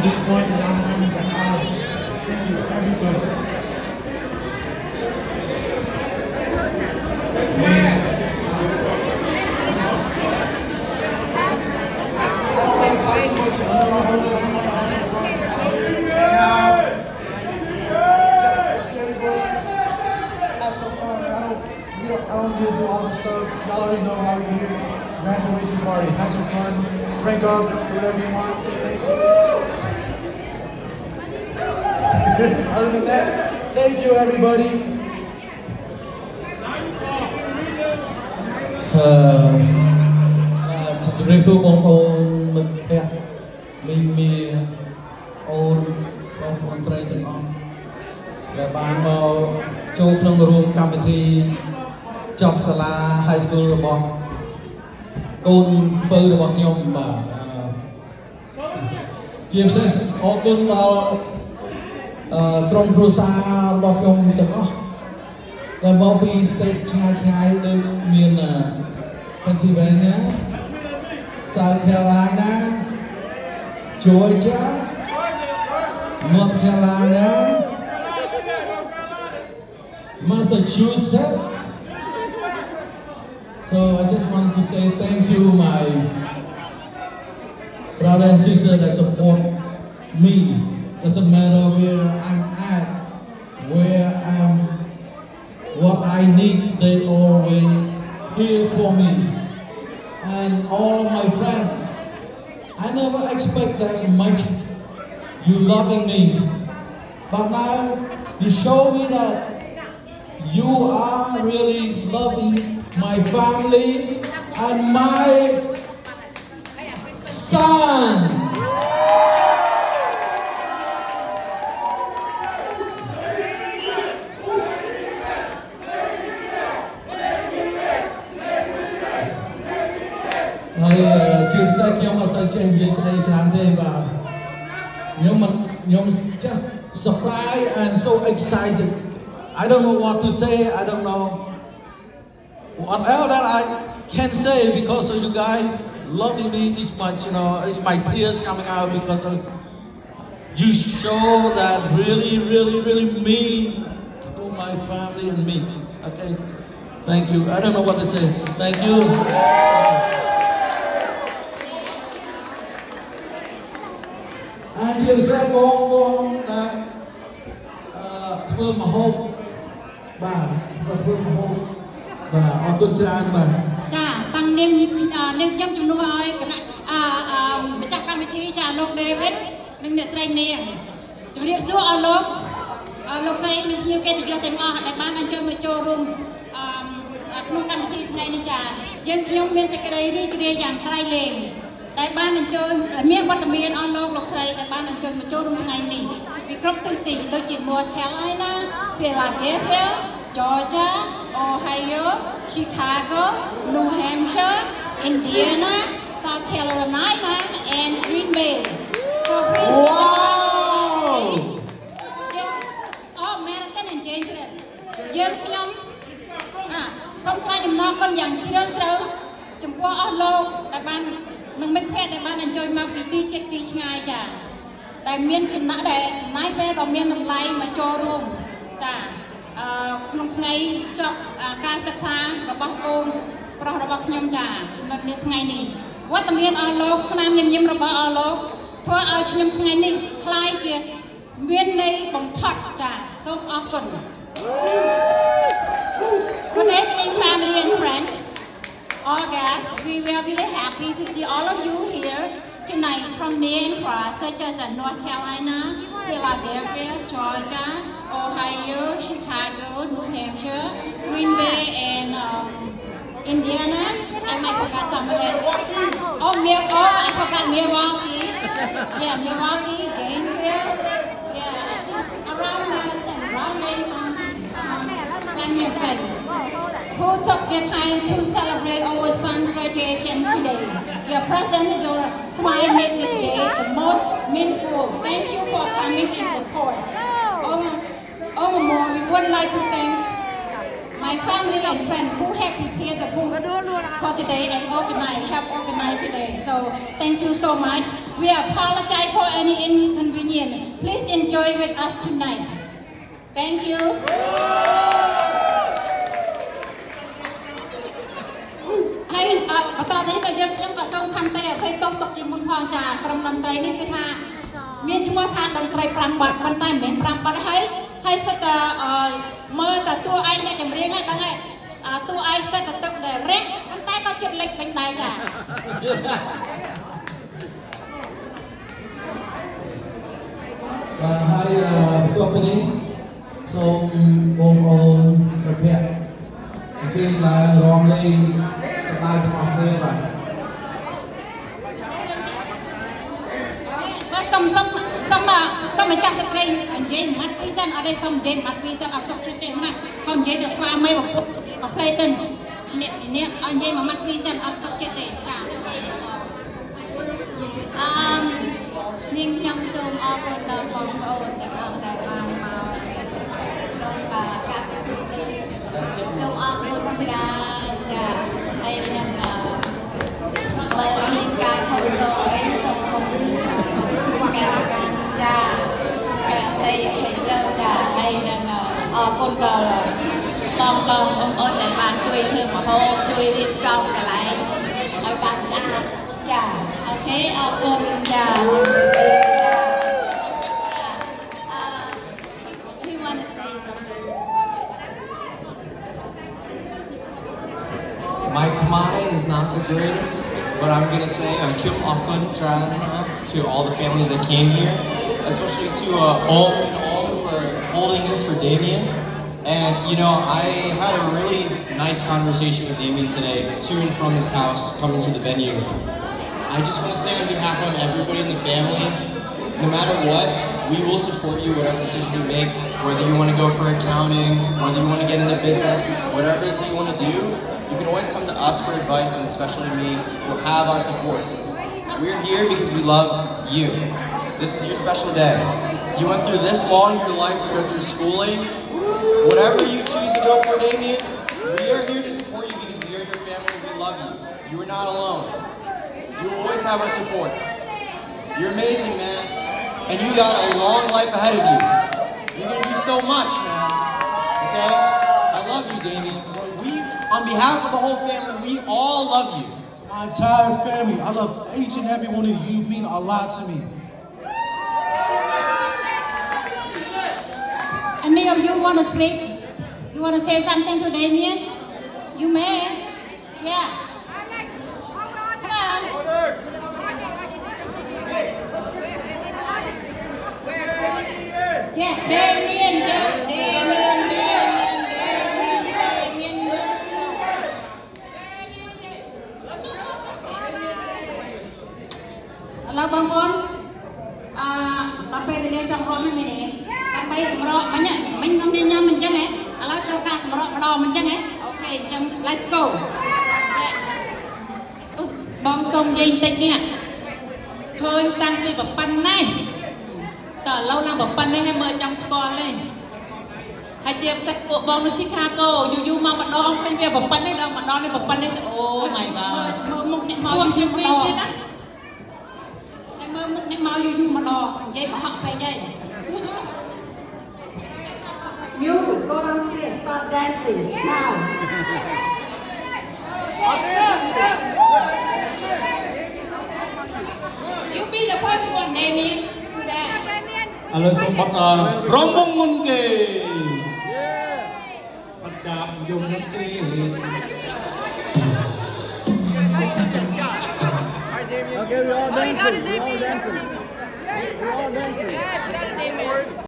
this point and I'm running back out. Thank you, everybody. I don't get to do all the stuff. Y'all already know how we're here. Graduation party. Have some fun. Drink up, do whatever you want. Say thank you. Other than that, thank you everybody. ជំរាបសួរបងប្អូនមិត្តភ័ក្តិមីអូនបងប្អូនស្រីទាំងអស់ដែលបានមកចូលក្នុងរួមកម្មវិធីចប់សាលា High School របស់កូនពៅរបស់ខ្ញុំបាទជាពិសេសអរគុណដល់ក្រុមគ្រួសាររបស់ខ្ញុំទាំងអស់ដែលមកពី state ឆ្ងាយៗដូចមាន Pennsylvania South Carolina Georgia North Carolina Massachusetts. So I just want to say thank you, my brother and sister that support me. Doesn't matter where I'm at, where I'm, what I need, they always here for me. And all of my friends, I never expect that much you loving me, but now you show me that you are really loving my family and my son. Chief saidខ្ញុំអត់សូវចេះនិយាយស្ដីច្រើនទេបាទខ្ញុំ just surprised and so excited. I don't know what to say. I don't know what else that I can say because of you guys loving me this much. You know, it's my tears coming out because of you show that really mean to my family and me. Okay, thank you. I don't know what to say. Thank you. And you said, "Bon, that ធ្វើមហូបបាទគាត់ធ្វើមហូបបាទអរគុណច្រើនបាទចាតាំងនាមខ្ញុំជំនួសឲ្យគណៈម្ចាស់កម្មវិធីចាលោក David និងអ្នកស្រីនាងជំរាបសួរឲ្យលោកស្រីនិងភ្ញៀវកិត្តិយសទាំងអស់ដែលបានអញ្ជើញមកចូលរួមក្នុងកម្មវិធីថ្ងៃនេះចាខ្ញុំមានសេចក្តីរីករាយយ៉ាងក្រៃលែងដែលបានអញ្ជើញមានវត្តមានអស់លោកស្រីដែលបានអញ្ជើញមកចូលរួមថ្ងៃនេះពីគ្រប់ទិសទីដូចជា North Carolina, Philadelphia, Georgia, Ohio, Chicago, New Hampshire, Indiana, South Carolina, and Green Bay. So please oh, Madison and Jamestown. យើងខ្ញុំសូមថ្លែងអំណរគុណយ៉ាងជ្រាលជ្រៅចំពោះអស់លោកដែលបាននឹងមិត្តភ័ក្តិដែលបានអញ្ជើញមកពីទីជិតទីឆ្ងាយចាដែលមានគណៈដែលចំណាយពេលដ៏មានតម្លៃមកចូលរួមចាក្នុងថ្ងៃចប់ការសិក្សារបស់កូនប្រុសរបស់ខ្ញុំចានៅថ្ងៃនេះវត្តមានអស់លោកស្នាមញញឹមរបស់អស់លោកធ្វើឲ្យខ្ញុំថ្ងៃនេះคล้ายជាមានន័យបំផុតចាសូមអរគុណ Good evening family and friends. All guests, we were really happy to see all of you here tonight from near and far, such as North Carolina, Philadelphia, Georgia, Ohio, Chicago, New Hampshire, Green Bay, and Indiana. I might forgot somewhere. I forgot Milwaukee. Yeah, Milwaukee, Janesville. Yeah, around Madison, around family and friends who took their time to celebrate our son's graduation today. Your presence, your smile made this day the most meaningful. Thank you for coming and support. Overmore, we would like to thank my family and friends who have prepared the food for today and have organized today. So thank you so much. We apologize for any enjoy with us tonight. Thank you. ហើយបន្តទៅនេះក៏យើងខ្ញុំក៏សូមខន្តីអភ័យទោសទុកជាមុនផងចាក្រុមតន្ត្រីនេះគឺថាមានឈ្មោះថាតន្ត្រី5បទប៉ុន្តែមិនមែន5បទហើយសិតតែមើលតែតួឯងអ្នកចម្រៀងហើយដឹងហើយតួឯងសិតតែទឹកដែលរះប៉ុន្តែក៏ចិត្តលេចពេញដែរចា và hai cho cáiนี้xong bông ôn cà phê trên là rong lên tay cho học lên là សូមម្ចាស់ស្ត្រីនិយាយម៉ាត់ពីសិនអត់ទេសូមនិយាយម៉ាត់ពីសិនអត់សុខចិត្តទេណាកុំនិយាយតែស្វាមីបំពុះមកផ្លេទៅនេះអត់និយាយមួយម៉ាត់ពីសិនអត់សុខចិត្តទេចា នាងខ្ញុំសូមអរគុណដល់បងប្អូនទាំងអស់ដែលបានមកក្នុងកម្មវិធីនេះសូមអរគុណច្រើនចា៎ហើយនឹងបើមានការខុសឆ្គងអីសូមគុំការកាន់ចា៎ការតែអីទៅចា៎ហើយនឹងអរគុណដល់បងប្អូនដែលបានជួយធ្វើម្ហូបជួយរៀបចំកន្លែងឲ្យបានស្អាតចា៎អូខេអរគុណចា៎ You want to say something? My Khmer is not the greatest, but I'm gonna say Kim Okun Tran to all the families that came here, especially to all who are holding this for Damien. And you know, I had a really nice conversation with Damien today, to and from his house, coming to the venue. I just want to say on behalf of everybody in the family, no matter what, we will support you whatever decision you make, whether you want to go for accounting, whether you want to get into business, whatever it is that you want to do, you can always come to us for advice, and especially me, you'll have our support. We're here because we love you. This is your special day. You went through this long in your life to go through schooling. Whatever you choose to go for, Damien, we are here to support you because we are your family, we love you. You are not alone. You will always have our support. You're amazing, man. And you got a long life ahead of you. You're gonna do so much, man. Okay? I love you, Damien. On behalf of the whole family, we all love you. My entire family, I love each and every one of you. You mean a lot to me. Any of you want to speak? You want to say something to Damien? You may. Yeah. Come on. Yeah, Damien, Damien. Hello, bang Bon. Apa yang dia cakap ramai ni? Apa yang semerok banyak? Main nyam macam ni. Kalau terus semerok pada macam ni. Okay, jom let's go. បងសុំនិយាយបន្តិចនេះឃើញតាំងពីប្រពន្ធនេះតើឥឡូវឡើងប្រពន្ធនេះឲ្យមើលចង់ស្គាល់ទេហើយជាផ្សិតពួកបងនៅ Chicago យូរមកម្ដងឃើញវាប្រពន្ធនេះដល់ម្ដងនេះប្រពន្ធនេះអូ my god មើលមុខអ្នកមក ពួកជាពីទៀតណា ហើយមើលមុខអ្នកមកយូរម្ដងនិយាយប្រហកពេកហើយ You go downstairs, start dancing now. You be the first one, Damien, to dance. Alo xong bắt rong bông môn kề Phát chạm dùng nó kê Okay, we're all dancing. We're all dancing. We're all dancing.